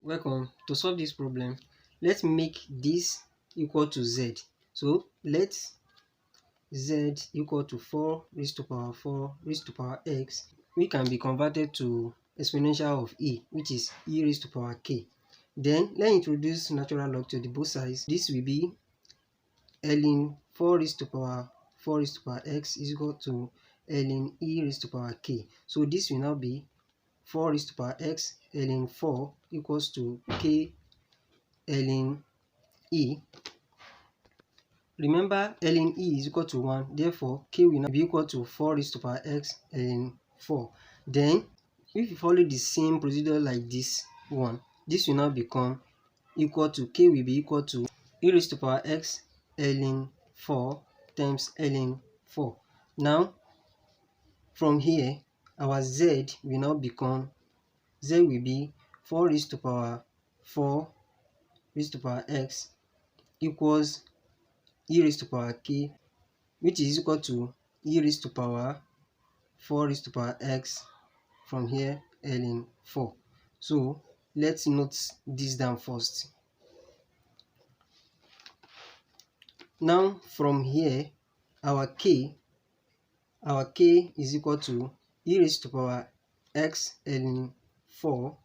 Welcome. To solve this problem, let's make this equal to z. So let z equal to 4 raised to power 4 raised to power x, which can be converted to exponential of e, which is e raised to power k. Then let's introduce natural log to the both sides. This will be ln 4 raised to power 4 raised to power x is equal to ln e raised to power k. So this will now be 4 raised to power x ln 4 equals to k ln e. Remember, ln e is equal to 1, therefore k will now be equal to 4 raised to power x ln 4. Then if you follow the same procedure like this one, this will now become equal to k will be equal to e raised to power x ln 4 times ln 4. Now from here, our z will now become, z will be 4 raised to power 4 raised to power x equals e raised to power k, which is equal to e raised to power 4 raised to power x from here ln 4. So let's note this down first. Now from here, our k is equal to e raised to power x ln 4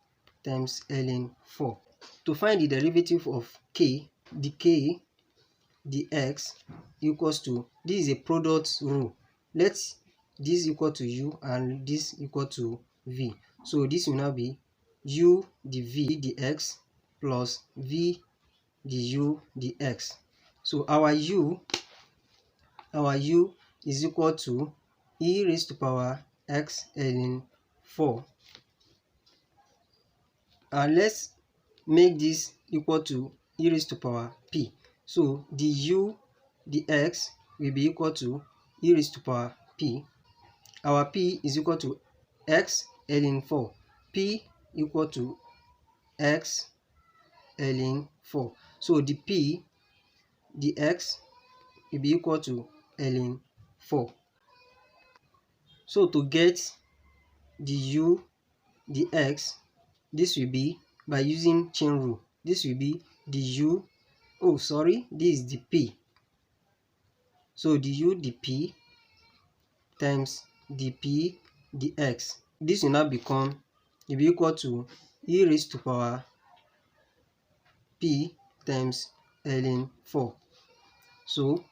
times ln 4. To find the derivative of k, the x equals to, this is a product rule. Let this equal to u and this equal to v. So this will now be u the v the x plus v the u the x. So our u is equal to e raised to power x ln 4. And let's make this equal to e raised to power p. So the u, the x will be equal to e raised to power p. Our p is equal to x ln 4. P equal to x ln 4. So the p, the x will be equal to ln 4. So to get the u, the x, this will be by using chain rule. This will be the u, this is the p. So the u, the p times the p, the x. This will now become, will be equal to e raised to power p times ln 4. So,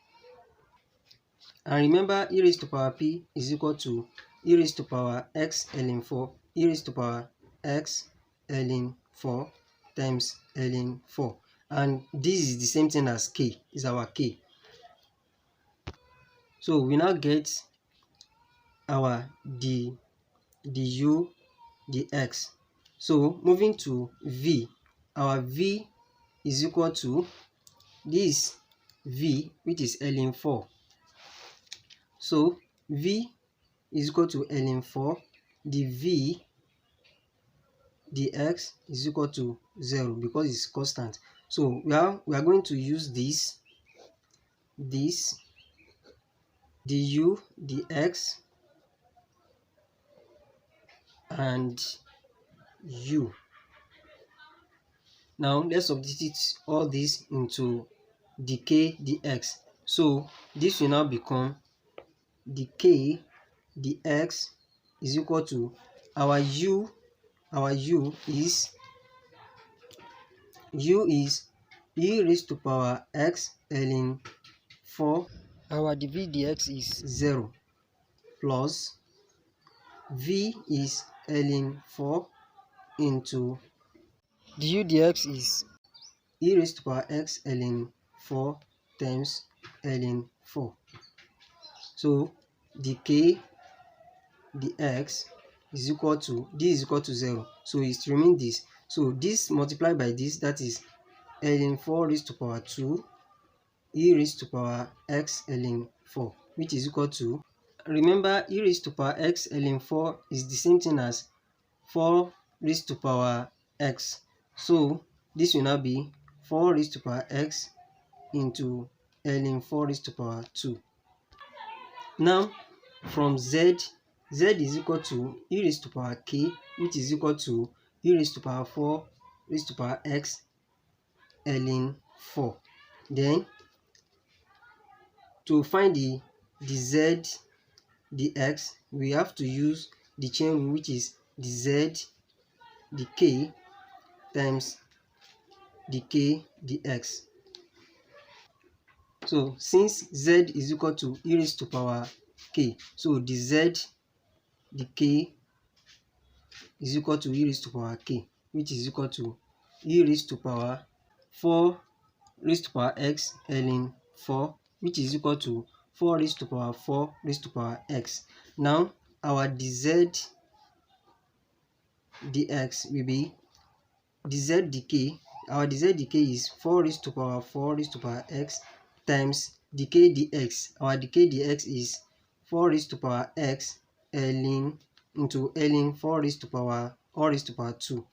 and remember, e raised to power p is equal to e raised to power x ln 4, e raised to power x ln 4 times ln 4. And this is the same thing as k, is our k. So we now get our the u, the x. So moving to v, our v is equal to this v, which is ln 4. So v is equal to ln 4, the v, the x is equal to 0 because it's constant. So we are going to use this, the u, the x, and u. Now let's substitute all this into the k, the x. So this will now become the k, the x is equal to our u is e raised to power x ln 4. Our v dx is 0 plus v is ln 4 into the u dx is e raised to power x ln 4 times ln 4. So the k, the x is equal to, this is equal to 0. So it's remain this. So this multiplied by this, that is ln 4 raised to power 2 e raised to power x ln 4, which is equal to, remember, e raised to power x ln 4 is the same thing as 4 raised to power x. So this will now be 4 raised to power x into ln 4 raised to power 2. Now from z is equal to e raised to power k, which is equal to e raised to power 4 raised to power x ln 4. Then to find the z dx, we have to use the chain rule, which is the z the k times the k dx. So since z is equal to e raised to power k, so the z the k is equal to e raised to power k, which is equal to e raised to power 4 raised to power x ln 4, which is equal to 4 raised to power 4 raised to power x. Now our dz dx will be dz dk. Our dz dk is 4 raised to power 4 raised to power x times dk dx. Our dk dx is 4 raised to power x ln into ln 4 raised to power all raised to power 2.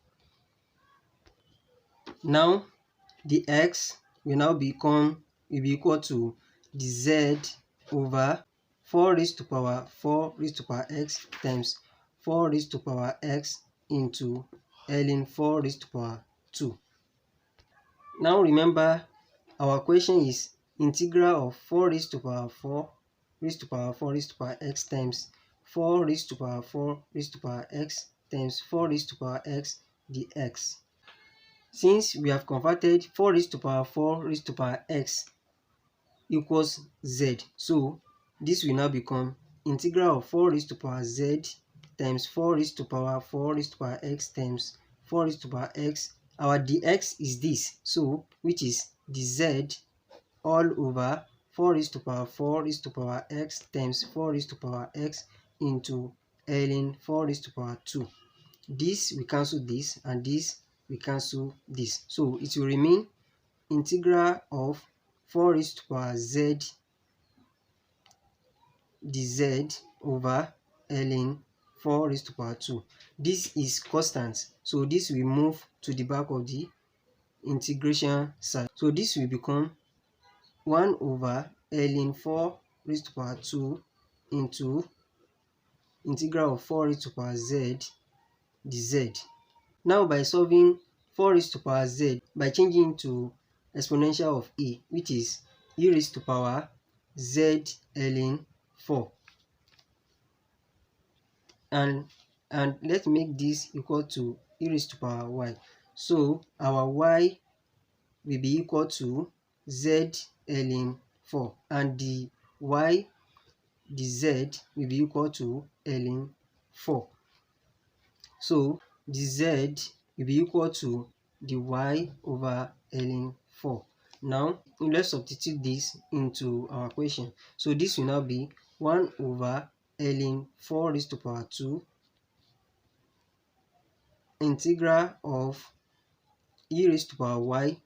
Now the x will now be equal to the z over 4 raised to power 4 raised to power x times 4 raised to power x into ln 4 raised to power 2. Now remember, our question is integral of 4 raised to power 4 raised to power 4 raised to power x times 4 raised to power 4 raised to power x times 4 raised to power x dx. Since we have converted 4 raised to power 4 raised to power x equals z, so this will now become integral of 4 raised to power z times 4 raised to power 4 raised to power x times 4 raised to power x. Our dx is this, so which is dz all over 4 raised to power 4 raised to power x times 4 raised to power x into ln 4 raised to power 2. This we cancel this, and this we cancel this, so it will remain integral of 4 raised to power z dz over ln 4 raised to power 2. This is constant, so this will move to the back of the integration side. So this will become 1 over ln 4 raised to power 2 into integral of 4 raised to power z dz. Now by solving 4 raised to power z by changing to exponential of e, which is e raised to power z ln 4, and let's make this equal to e raised to power y. So our y will be equal to z ln 4, and the y the z will be equal to ln 4. So the z will be equal to the y over ln 4. Now let's substitute this into our question. So this will now be 1 over ln 4 raised to power 2 integral of e raised to power y.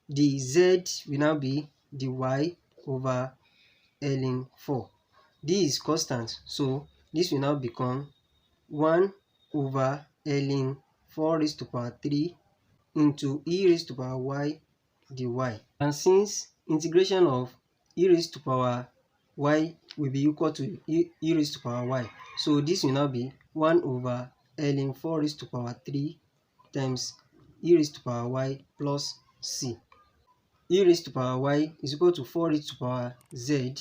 The z will now be the y over ln 4. This is constant, so this will now become 1 over ln 4 raised to power 3 into e raised to power y dy. And since integration of e raised to power y will be equal to e raised to power y, so this will now be 1 over ln 4 raised to power 3 times e raised to power y plus c. E raised to power y is equal to 4 raised to power z,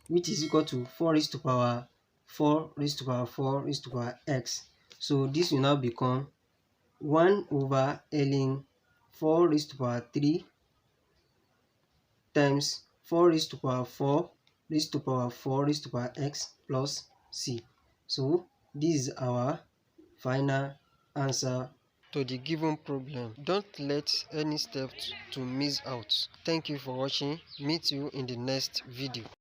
which is equal to 4 raised to power 4 raised to power 4 raised to power x. So this will now become 1 over ln 4 raised to power 3 times 4 raised to power 4 raised to power 4 raised to power x plus c. So this is our final answer to the given problem. Don't let any step to miss out. Thank you for watching. Meet you in the next video.